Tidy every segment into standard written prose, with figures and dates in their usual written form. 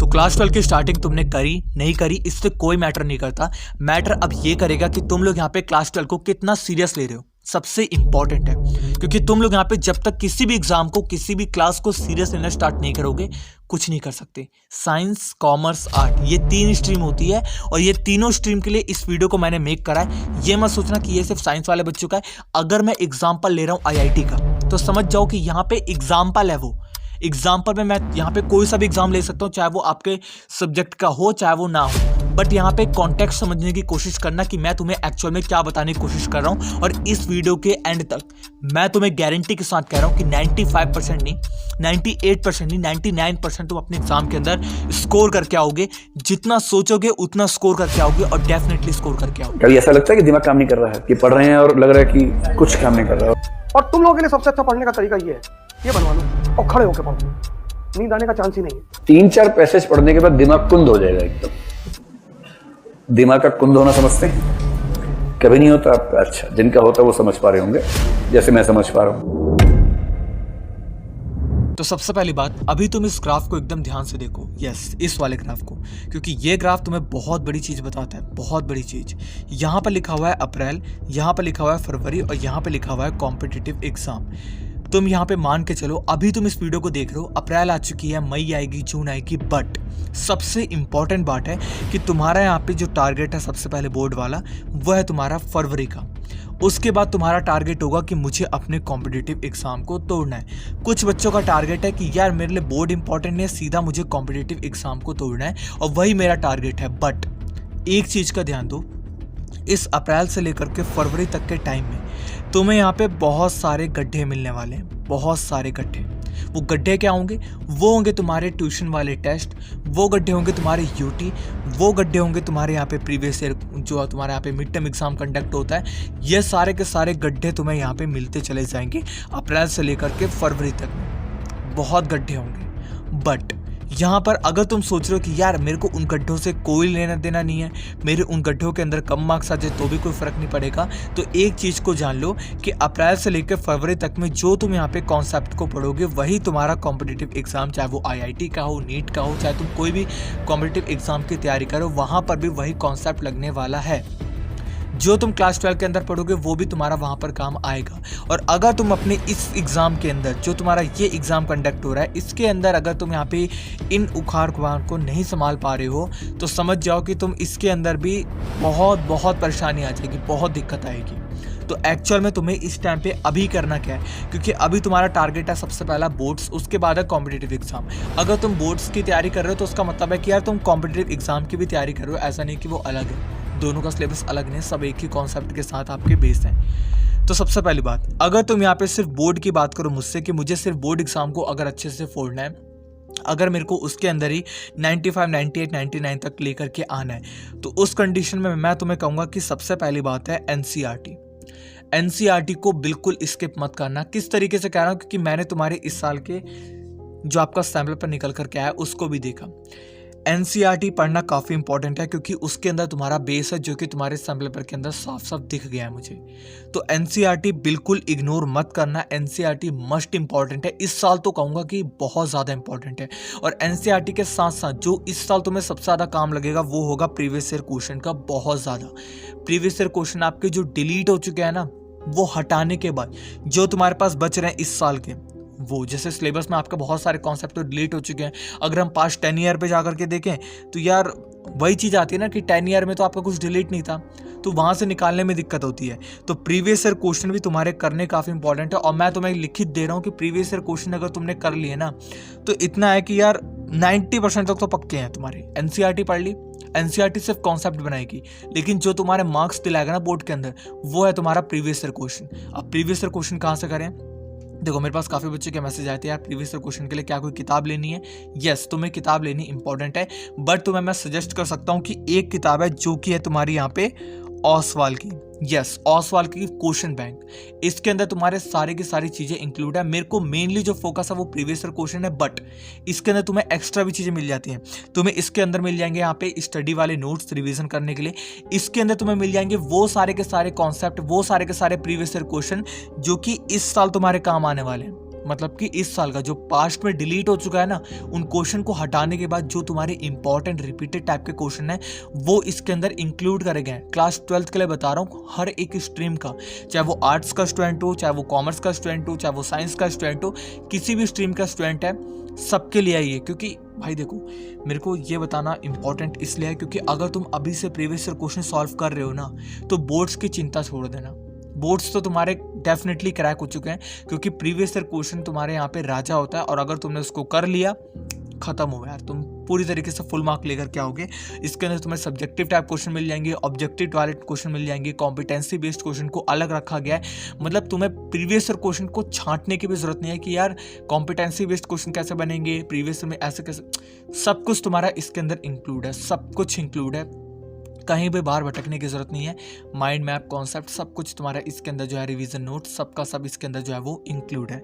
तो क्लास 12 की स्टार्टिंग तुमने करी नहीं करी इससे कोई मैटर नहीं करता। मैटर अब ये करेगा कि तुम लोग यहाँ पे क्लास 12 को कितना सीरियस ले रहे हो, सबसे इंपॉर्टेंट है। क्योंकि तुम लोग यहाँ पे जब तक किसी भी एग्जाम को, किसी भी क्लास को सीरियस लेना स्टार्ट नहीं करोगे, कुछ नहीं कर सकते। साइंस, कॉमर्स, आर्ट, ये 3 स्ट्रीम होती है और ये तीनों स्ट्रीम के लिए इस वीडियो को मैंने मेक करा है। ये मत सोचना कि ये सिर्फ साइंस वाले बच्चों का है। अगर मैं एग्जाम्पल ले रहा हूँ IIT का, तो समझ जाओ कि यहाँ पे एग्जाम्पल है। वो एग्जाम्पल में मैं यहाँ पे कोई सा भी एग्जाम ले सकता हूँ, चाहे वो आपके सब्जेक्ट का हो चाहे वो ना हो। बट यहाँ पे कॉन्टेक्स्ट समझने की कोशिश करना कि मैं तुम्हें एक्चुअल में क्या बताने की कोशिश कर रहा हूँ। और इस वीडियो के एंड तक मैं तुम्हें गारंटी के साथ कह रहा हूँ कि 95% नहीं, 98% नहीं, 99% तुम अपने एग्जाम के अंदर स्कोर करके आओगे। जितना सोचोगे उतना स्कोर करके आओगे और डेफिनेटली स्कोर करके आओगे। कभी ऐसा लगता है कि दिमाग काम नहीं कर रहा है, कि पढ़ रहे हैं और लग रहा है कि कुछ काम नहीं कर रहा है। और तुम लोगों के लिए सबसे अच्छा पढ़ने का तरीका ये है, ये बनवा लो और खड़े होकर पढ़ो, नींद आने का चांस ही नहीं है। 3-4 पैसेज पढ़ने के बाद दिमाग कुंद हो जाएगा एकदम। दिमाग का कुंद होना समझते हैं? कभी नहीं होता आपका। अच्छा, जिनका होता वो समझ पा रहे होंगे, जैसे मैं समझ पा रहा हूं। तो सबसे पहली बात, अभी तुम इस ग्राफ को एकदम ध्यान से देखो। यस, इस वाले ग्राफ को, क्योंकि ये ग्राफ तुम्हें बहुत बड़ी चीज बताता है, बहुत बड़ी चीज। यहाँ पर लिखा हुआ है अप्रैल, यहाँ पर लिखा हुआ है फरवरी और यहाँ पर लिखा हुआ है कॉम्पिटिटिव एग्जाम। तुम यहाँ पे मान के चलो, अभी तुम इस वीडियो को देख रहे हो, अप्रैल आ चुकी है, मई आएगी, जून आएगी। बट सबसे इंपॉर्टेंट बात है कि तुम्हारा यहाँ पे जो टारगेट है सबसे पहले बोर्ड वाला, वो है तुम्हारा फरवरी का। उसके बाद तुम्हारा टारगेट होगा कि मुझे अपने कॉम्पिटिटिव एग्जाम को तोड़ना है। कुछ बच्चों का टारगेट है कि यार मेरे लिए बोर्ड इंपॉर्टेंट नहीं है, सीधा मुझे कॉम्पिटिटिव एग्जाम को तोड़ना है और वही मेरा टारगेट है। बट एक चीज का ध्यान दो, इस अप्रैल से लेकर के फरवरी तक के टाइम में तुम्हें यहाँ पे बहुत सारे गड्ढे मिलने वाले हैं, बहुत सारे गड्ढे। वो गड्ढे क्या होंगे? वो होंगे तुम्हारे ट्यूशन वाले टेस्ट, वो गड्ढे होंगे तुम्हारे यूटी, वो गड्ढे होंगे तुम्हारे यहाँ पे प्रीवियस ईयर जो तुम्हारे यहाँ पे मिड टर्म एग्जाम कंडक्ट होता है। ये सारे के सारे गड्ढे तुम्हें यहाँ पे मिलते चले जाएंगे अप्रैल से लेकर के फरवरी तक में। बहुत गड्ढे होंगे। बट यहाँ पर अगर तुम सोच रहे हो कि यार मेरे को उन गड्ढों से कोई लेना देना नहीं है, मेरे उन गड्ढों के अंदर कम मार्क्स आ जाए तो भी कोई फर्क नहीं पड़ेगा, तो एक चीज़ को जान लो कि अप्रैल से लेकर फरवरी तक में जो तुम यहाँ पे कॉन्सेप्ट को पढ़ोगे वही तुम्हारा कॉम्पिटिटिव एग्जाम, चाहे वो IIT का हो, नीट का हो, चाहे तुम कोई भी कॉम्पिटिटिव एग्जाम की तैयारी करो, वहाँ पर भी वही कॉन्सेप्ट लगने वाला है। जो तुम क्लास 12 के अंदर पढ़ोगे वो भी तुम्हारा वहाँ पर काम आएगा। और अगर तुम अपने इस एग्ज़ाम के अंदर, जो तुम्हारा ये एग्ज़ाम कंडक्ट हो रहा है, इसके अंदर अगर तुम यहाँ पे इन उखाड़ कुखाड़ को नहीं संभाल पा रहे हो, तो समझ जाओ कि तुम इसके अंदर भी बहुत परेशानी आ जाएगी, बहुत दिक्कत आएगी। तो एक्चुअल में तुम्हें इस टाइम पे अभी करना क्या है, क्योंकि अभी तुम्हारा टारगेट है सबसे पहला बोर्ड्स, उसके बाद है कॉम्पिटिटिव एग्जाम। अगर तुम बोर्ड्स की तैयारी कर रहे हो तो उसका मतलब है कि यार तुम कॉम्पिटिटिव एग्जाम की भी तैयारी कर रहे हो। ऐसा नहीं कि वो अलग है, दोनों का सिलेबस अलग नहीं, सब एक ही कॉन्सेप्ट के साथ आपके बेस हैं। तो सबसे पहली बात, अगर तुम यहाँ पे सिर्फ बोर्ड की बात करो मुझसे कि मुझे सिर्फ बोर्ड एग्जाम को अगर अच्छे से फोड़ना है, अगर मेरे को उसके अंदर ही 95, 98, 99 तक लेकर के आना है, तो उस कंडीशन में मैं तुम्हें कहूँगा कि सबसे पहली बात है NCERT को बिल्कुल स्किप मत करना। किस तरीके से कह रहा हूँ, क्योंकि मैंने तुम्हारे इस साल के जो आपका सैम्पल पर निकल करके आया उसको भी देखा। NCERT पढ़ना काफ़ी इंपॉर्टेंट है, क्योंकि उसके अंदर तुम्हारा बेस है जो कि तुम्हारे सैम्पल पेपर के अंदर साफ साफ दिख गया है मुझे। तो NCERT बिल्कुल इग्नोर मत करना। NCERT मस्ट इंपॉर्टेंट है, इस साल तो कहूँगा कि बहुत ज़्यादा इंपॉर्टेंट है। और NCERT के साथ साथ जो इस साल तुम्हें सबसे ज़्यादा काम लगेगा वो होगा प्रीवियस ईयर क्वेश्चन का, बहुत ज़्यादा। प्रीवियस ईयर क्वेश्चन आपके जो डिलीट हो चुके हैं ना, वो हटाने के बाद जो तुम्हारे पास बच रहे हैं इस साल के, वो जैसे सिलेबस में आपके बहुत सारे कॉन्सेप्ट तो डिलीट हो चुके हैं। अगर हम पास्ट 10 ईयर पे जाकर के देखें तो यार वही चीज़ आती है ना कि 10 ईयर में तो आपका कुछ डिलीट नहीं था, तो वहाँ से निकालने में दिक्कत होती है। तो प्रीवियस ईयर क्वेश्चन भी तुम्हारे करने काफ़ी इंपॉर्टेंट है। और मैं तुम्हें लिखित दे रहा हूँ कि प्रीवियस ईयर क्वेश्चन अगर तुमने कर लिए ना, तो इतना है कि यार 90% तक तो पक्के हैं तुम्हारे। NCERT पढ़ ली, NCERT सिर्फ कॉन्सेप्ट बनाएगी, लेकिन जो तुम्हारे मार्क्स दिलाएगा ना बोर्ड के अंदर, वो है तुम्हारा प्रीवियस ईयर क्वेश्चन। अब प्रीवियस ईयर क्वेश्चन कहाँ से करें? देखो, मेरे पास काफ़ी बच्चे के मैसेज आते हैं यार प्रीवियस ईयर क्वेश्चन के लिए क्या कोई किताब लेनी है। यस, तुम्हें किताब लेनी इंपॉर्टेंट है, बट तुम्हें मैं सजेस्ट कर सकता हूँ कि एक किताब है जो कि है तुम्हारी यहाँ पे ओसवाल की। यस, ओसवाल की क्वेश्चन बैंक, इसके अंदर तुम्हारे सारे की सारी चीज़ें इंक्लूड है। मेरे को मेनली जो फोकस है वो प्रीवियस ईयर क्वेश्चन है, बट इसके अंदर तुम्हें एक्स्ट्रा भी चीज़ें मिल जाती हैं। तुम्हें इसके अंदर मिल जाएंगे यहाँ पे स्टडी वाले नोट्स रिवीजन करने के लिए। इसके अंदर तुम्हें मिल जाएंगे वो सारे के सारे कॉन्सेप्ट, वो सारे के सारे प्रीवियस ईयर क्वेश्चन जो कि इस साल तुम्हारे काम आने वाले हैं। मतलब कि इस साल का जो पास्ट में डिलीट हो चुका है ना, उन क्वेश्चन को हटाने के बाद जो तुम्हारे इंपॉर्टेंट रिपीटेड टाइप के क्वेश्चन है वो इसके अंदर इंक्लूड करे गए हैं। क्लास 12th के लिए बता रहा हूँ, हर एक स्ट्रीम का, चाहे वो आर्ट्स का स्टूडेंट हो, चाहे वो कॉमर्स का स्टूडेंट हो, चाहे वो साइंस का स्टूडेंट हो, किसी भी स्ट्रीम का स्टूडेंट है, सबके लिए आई है। क्योंकि भाई देखो, मेरे को ये बताना इंपॉर्टेंट इसलिए है क्योंकि अगर तुम अभी से प्रीवियस ईयर क्वेश्चन सॉल्व कर रहे हो ना, तो बोर्ड्स की चिंता छोड़ देना। बोर्ड्स तो तुम्हारे डेफिनेटली क्रैक हो चुके हैं, क्योंकि प्रीवियस ईयर क्वेश्चन तुम्हारे यहाँ पे राजा होता है, और अगर तुमने उसको कर लिया, खत्म हो गया यार, तुम पूरी तरीके से फुल मार्क लेकर के आओगे। इसके अंदर तुम्हें सब्जेक्टिव टाइप क्वेश्चन मिल जाएंगे, ऑब्जेक्टिव वाले क्वेश्चन मिल जाएंगे, कॉम्पिटेंसी बेस्ड क्वेश्चन को अलग रखा गया है। मतलब तुम्हें प्रीवियस ईयर क्वेश्चन को छांटने की भी जरूरत नहीं है कि यार कॉम्पिटेंसी बेस्ड क्वेश्चन कैसे बनेंगे, प्रीवियस ईयर में ऐसे कैसे, सब कुछ तुम्हारा इसके अंदर इंक्लूड है, सब कुछ इंक्लूड है, कहीं भी बाहर भटकने की जरूरत नहीं है। माइंड मैप, कॉन्सेप्ट, सब कुछ तुम्हारा इसके अंदर जो है, रिवीजन नोट, सबका सब इसके अंदर जो है वो इंक्लूड है।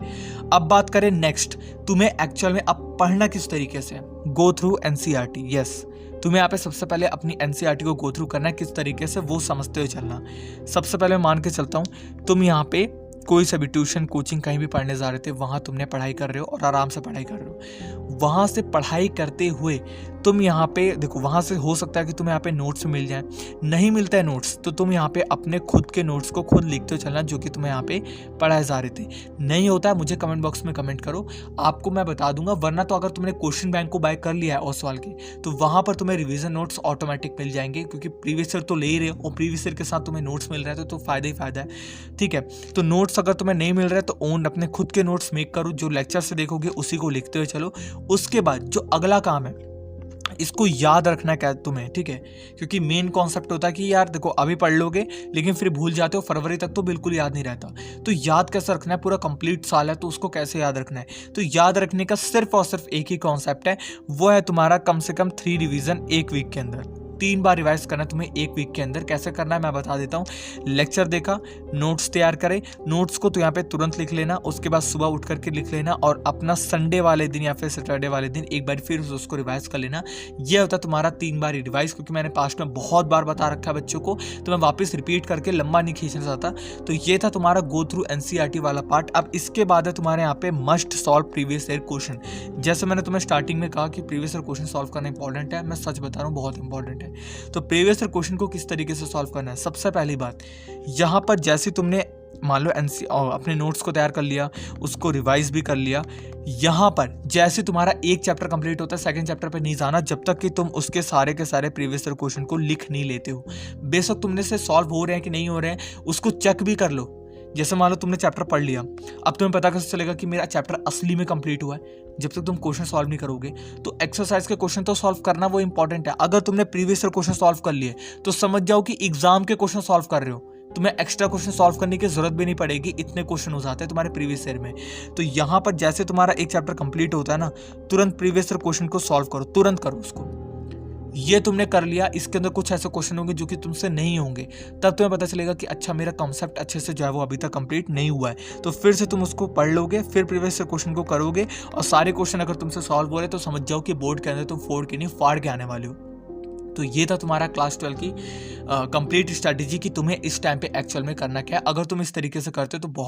अब बात करें नेक्स्ट, तुम्हें एक्चुअल में अब पढ़ना किस तरीके से, गो थ्रू एनसीईआरटी। यस, तुम्हें यहाँ पे सबसे पहले अपनी एनसीईआरटी को गो थ्रू करना है, किस तरीके से वो समझते हुए चलना। सबसे पहले मान के चलता हूँ, तुम यहाँ पे कोई सा भी ट्यूशन, कोचिंग कहीं भी पढ़ने जा रहे थे, वहाँ तुमने पढ़ाई कर रहे हो और आराम से पढ़ाई कर रहे हो। वहाँ से पढ़ाई करते हुए तुम यहाँ पे देखो, वहाँ से हो सकता है कि तुम्हें यहाँ पे नोट्स मिल जाए, नहीं मिलता है नोट्स तो तुम यहाँ पे अपने खुद के नोट्स को खुद लिखते हो चलना, जो कि तुम्हें यहाँ पे पढ़ाए जा रहे थे। नहीं होता है, मुझे कमेंट बॉक्स में कमेंट करो, आपको मैं बता दूंगा। वरना तो अगर तुमने क्वेश्चन बैंक को बाय कर लिया है और सवाल के, तो वहाँ पर तुम्हें रिविजन नोट्स ऑटोमेटिक मिल जाएंगे, क्योंकि प्रीवियस ईयर तो ले ही रहे हो और प्रीवियस ईयर के साथ तुम्हें नोट्स मिल रहे हैं, तो फायदा ही फायदा है। ठीक है, तो नोट्स अगर तुम्हें नहीं मिल रहा है तो ओन अपने खुद के नोट्स मेक करो, जो लेक्चर से देखोगे उसी को लिखते हुए चलो। उसके बाद जो अगला काम है, इसको याद रखना क्या तुम्हें, ठीक है, क्योंकि मेन कॉन्सेप्ट होता है कि यार देखो अभी पढ़ लोगे लेकिन फिर भूल जाते हो, फरवरी तक तो बिल्कुल याद नहीं रहता। तो याद कैसे रखना है, पूरा कंप्लीट साल है तो उसको कैसे याद रखना है, तो याद रखने का सिर्फ और सिर्फ एक ही कॉन्सेप्ट है, वो है तुम्हारा कम से कम 3 रिवीजन एक वीक के अंदर। 3 बार रिवाइज करना है तुम्हें एक वीक के अंदर। कैसे करना है मैं बता देता हूँ। लेक्चर देखा, नोट्स तैयार करे, नोट्स को तो यहाँ पे तुरंत लिख लेना, उसके बाद सुबह उठ करके लिख लेना, और अपना संडे वाले दिन या फिर सैटरडे वाले दिन एक बार फिर उसको रिवाइज कर लेना। ये होता है तुम्हारा 3 बार रिवाइज, क्योंकि मैंने पास्ट में बहुत बार बता रखा है बच्चों को, तो मैं वापस रिपीट करके लंबा नहीं खींचना चाहता। तो ये था तुम्हारा गो थ्रू एनसीईआरटी वाला पार्ट। अब इसके बाद है तुम्हारे यहाँ पे must solve previous year question. जैसे मैंने तुम्हें स्टार्टिंग में कहा कि प्रीवियस ईयर क्वेश्चन सॉल्व करना इंपॉर्टेंट है, मैं सच बता रहा हूँ, बहुत इंपॉर्टेंट है। तो प्रीवियस ईयर क्वेश्चन को किस तरीके से सॉल्व करना है, सबसे पहली बात, यहाँ पर जैसे तुमने मान लो अपने नोट्स को तैयार कर लिया, उसको रिवाइज भी कर लिया, यहाँ पर जैसे तुम्हारा एक चैप्टर कंप्लीट होता है, सेकंड चैप्टर पे नहीं जाना जब तक कि तुम उसके सारे के सारे प्रीवियस ईयर क्वेश्चन को लिख नहीं लेते हो। बेशक तुमने से सॉल्व हो रहे हैं कि नहीं हो रहे हैं, उसको चेक भी कर लो। जैसे मान लो तुमने चैप्टर पढ़ लिया, अब तुम्हें पता कैसे चलेगा कि मेरा चैप्टर असली में कंप्लीट हुआ है, जब तक तुम क्वेश्चन सॉल्व नहीं करोगे। तो एक्सरसाइज के क्वेश्चन तो सॉल्व करना वो इंपॉर्टेंट है। अगर तुमने प्रीवियस ईयर क्वेश्चन सॉल्व कर लिए तो समझ जाओ कि एग्जाम के क्वेश्चन सॉल्व कर रहे हो, तुम्हें एक्स्ट्रा क्वेश्चन सॉल्व करने की जरूरत भी नहीं पड़ेगी, इतने क्वेश्चन हो जाते हैं तुम्हारे प्रीवियस ईयर में। तो यहाँ पर जैसे तुम्हारा एक चैप्टर कंप्लीट होता है ना, तुरंत प्रीवियस ईयर क्वेश्चन को सॉल्व करो, तुरंत करो उसको। ये तुमने कर लिया, इसके अंदर कुछ ऐसे क्वेश्चन होंगे जो कि तुमसे नहीं होंगे, तब तुम्हें पता चलेगा कि अच्छा मेरा कॉन्सेप्ट अच्छे से जो है वो अभी तक कंप्लीट नहीं हुआ है। तो फिर से तुम उसको पढ़ लोगे, फिर प्रीवियस ईयर क्वेश्चन को करोगे, और सारे क्वेश्चन अगर तुमसे सॉल्व हो रहे तो समझ जाओ कि बोर्ड के अंदर तुम फोड़ के नहीं फाड़ के आने वाले हो। तो ये था तुम्हारा क्लास 12 की कंप्लीट स्ट्रैटेजी कि तुम्हें इस टाइम पे एक्चुअल में करना क्या है। अगर तुम इस तरीके से करते हो तो बहुत